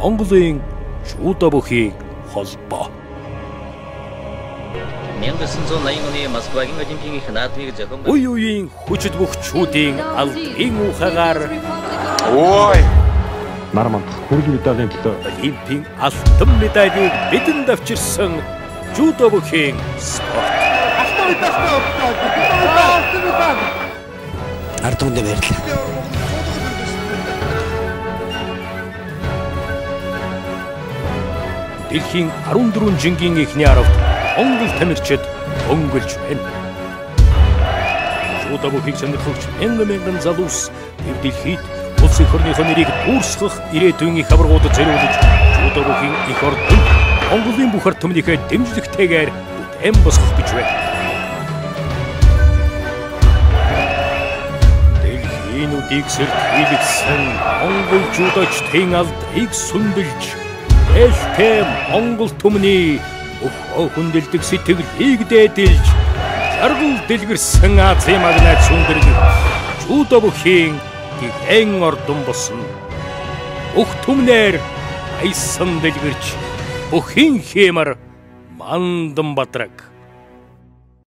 Монголын жудо бүхий холбоо. 1980 оны Москвагийн Олимпийн их наадмыг зохион Үеийн хүчит бөхчүүдийн албан ухаагаар нар мандах хүрэл медалийн төлөө Олимпийн алтан медалийг бидэнд авчирсан жудо бүхийн спорт. Ард түмэндээ баярлалаа. Дэлхийн 14 жингийн эхний 10-т Монгол тамирчид өнгөлж байна. Жудо бүхийг сонирхогч мянган залуус дэлхийд улс их орныхоо нэрийг дүүрсгэх ирээдүйн их аваргуудад зориулж жудо бүхийн их ордон Монголын бүх ард түмнийхээ дэмжлэгтэйгээр бүтээн босгох гэж байна. Дэлхийн үдийг сэрхийлсэн Монгол жудочдын алдрыг сүмбэлж ээлтэй Монгол түмний өхөө хүндэлдэг сэтгэлийг дээдэлж жаргал дэлгэрсэн Азийн магнайт сүндэрг жудо бүхийн гэгэн ордон босно. Бүх түмнэр айсан дэлгэрч бүхийн хэмэр мандан батраг.